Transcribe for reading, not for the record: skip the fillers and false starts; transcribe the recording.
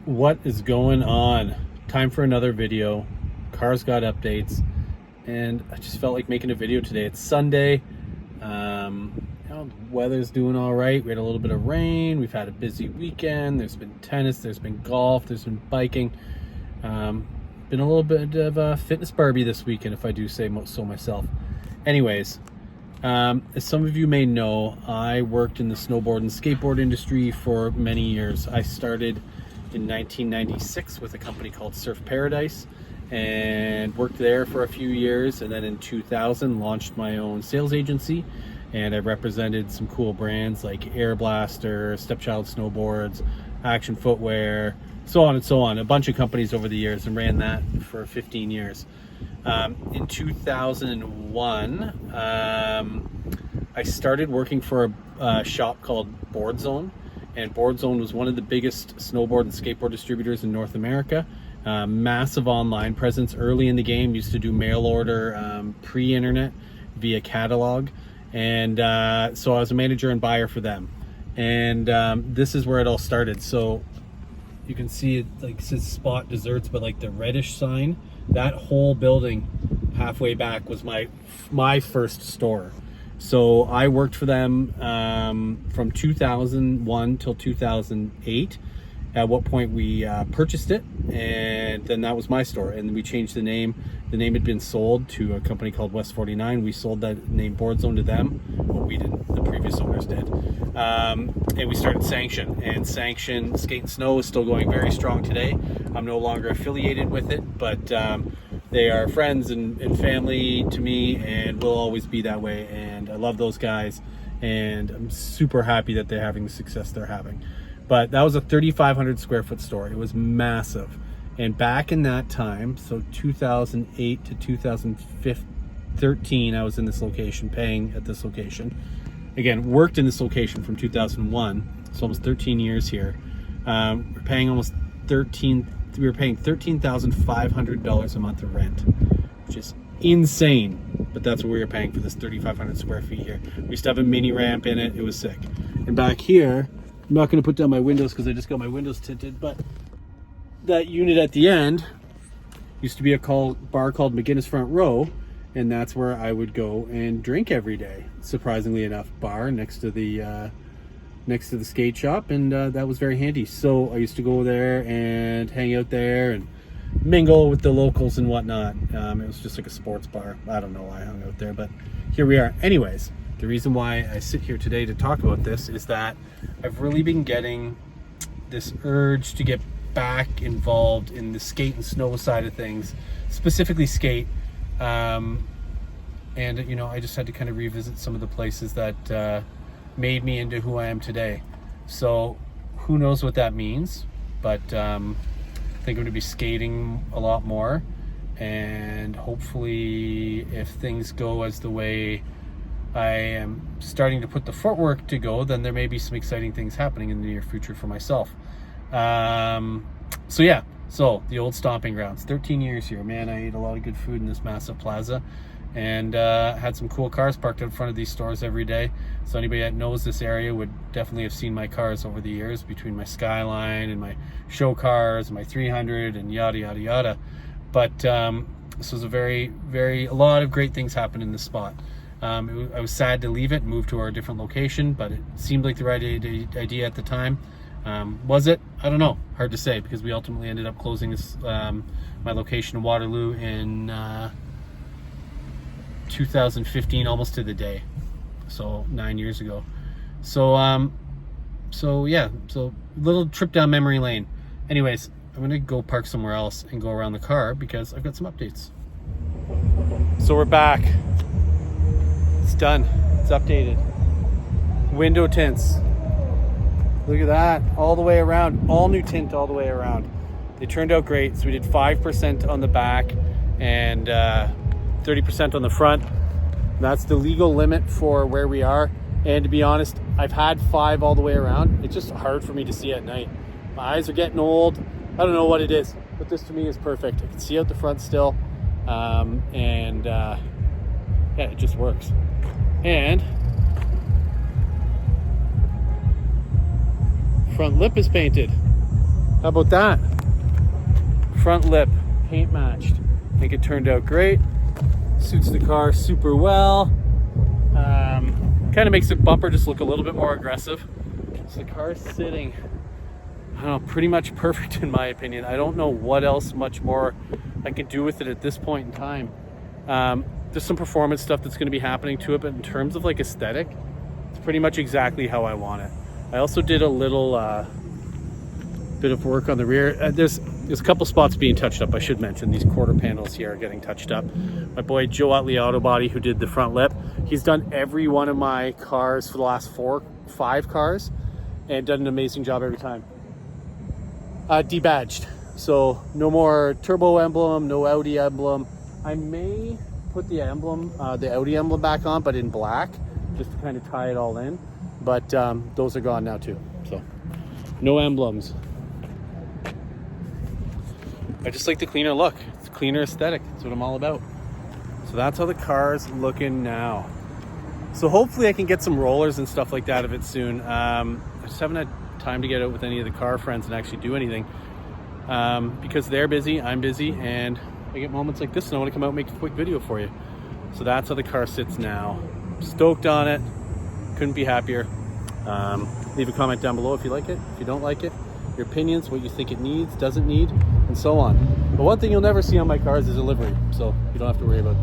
What is going on? Time for another video. Cars got updates, and I just felt like making a video today. It's Sunday. The weather's doing all right. We had a little bit of rain. We've had a busy weekend. There's been tennis. There's been golf. There's been biking. Been a little bit of a fitness Barbie this weekend, if I do say so myself. Anyways, as some of you may know, I worked in the snowboard and skateboard industry for many years. I started in 1996 with a company called Surf Paradise and worked there for a few years, and then in 2000 launched my own sales agency, and I represented some cool brands like Air Blaster, Stepchild Snowboards, Action Footwear, so on and so on, a bunch of companies over the years, and ran that for 15 years. In 2001 I started working for a shop called Board Zone, and Board Zone was one of the biggest snowboard and skateboard distributors in North America. Massive online presence early in the game, used to do mail order pre-internet via catalog, and so I was a manager and buyer for them, and this is where it all started. So you can see it, like, it says Spot Desserts, but like the reddish sign, that whole building halfway back was my first store. So I worked for them from 2001 till 2008, at what point we purchased it, and then that was my store, and we changed the name. The name had been sold to a company called West 49. We sold that name Board Zone to them. Well, we didn't, the previous owners did. And we started Sanction, and Sanction Skate and Snow is still going very strong today. I'm no longer affiliated with it, but they are friends and family to me, and will always be that way, and I love those guys, and I'm super happy that they're having the success they're having. But that was a 3,500 square foot store. It was massive. And back in that time, so 2008 to 2013, I was in this location, paying at this location. Again, worked in this location from 2001, so almost 13 years here. We're paying almost we were paying $13,500 a month of rent, which is insane. But that's what we were paying for this 3,500 square feet here. We used to have a mini ramp in it. It was sick. And back here, I'm not going to put down my windows because I just got my windows tinted, but that unit at the end used to be a bar called McGinnis Front Row, and that's where I would go and drink every day. Surprisingly enough, bar next to the skate shop, and that was very handy. So I used to go there and hang out there and mingle with the locals and whatnot. It was just like a sports bar. I don't know why I hung out there, but here we are. Anyways, the reason why I sit here today to talk about this is that I've really been getting this urge to get back involved in the skate and snow side of things, specifically skate. And you know, I just had to kind of revisit some of the places that made me into who I am today. So who knows what that means, but I think I'm going to be skating a lot more, and hopefully if things go as the way I am starting to put the footwork to go, then there may be some exciting things happening in the near future for myself. So yeah, so the old stomping grounds, 13 years here, man. I ate a lot of good food in this massive plaza, and had some cool cars parked in front of these stores every day. So anybody that knows this area would definitely have seen my cars over the years, between my Skyline and my show cars, my 300, and yada yada yada. But this was a lot of great things happened in this spot. I was sad to leave it and move to our different location, but it seemed like the right idea at the time. Was it? I don't know. Hard to say, because we ultimately ended up closing this, my location in Waterloo in 2015, almost to the day, so 9 years ago. So yeah, so little trip down memory lane. Anyways, I'm gonna go park somewhere else and go around the car because I've got some updates. So we're back. It's done. It's updated. Window tints. Look at that. All the way around. All new tint all the way around. They turned out great. So we did 5% on the back and 30% on the front. That's the legal limit for where we are. And to be honest, I've had 5 all the way around. It's just hard for me to see at night. My eyes are getting old. I don't know what it is, but this to me is perfect. I can see out the front still. Yeah, it just works. And front lip is painted. How about that? Front lip, paint matched. I think it turned out great. Suits the car super well. Kind of makes the bumper just look a little bit more aggressive. So the car is sitting, I don't know, pretty much perfect in my opinion. I don't know what else much more I can do with it at this point in time. There's some performance stuff that's going to be happening to it, but in terms of like aesthetic, it's pretty much exactly how I want it. I also did a little bit of work on the rear. There's a couple spots being touched up. I should mention these quarter panels here are getting touched up. My boy Joe at Auto Body, who did the front lip, he's done every one of my cars for the last 5 cars and done an amazing job every time. Debadged, so no more turbo emblem, no Audi emblem. I may put the emblem, the Audi emblem back on, but in black, just to kind of tie it all in. But those are gone now too, so no emblems. I just like the cleaner look. It's a cleaner aesthetic. That's what I'm all about. So that's how the car's looking now. So hopefully I can get some rollers and stuff like that out of it soon. I just haven't had time to get out with any of the car friends and actually do anything. Because they're busy, I'm busy, and I get moments like this and I want to come out and make a quick video for you. So that's how the car sits now. Stoked on it. Couldn't be happier. Leave a comment down below if you like it, if you don't like it, your opinions, what you think it needs, doesn't need, and so on. But one thing you'll never see on my cars is a livery, so you don't have to worry about that.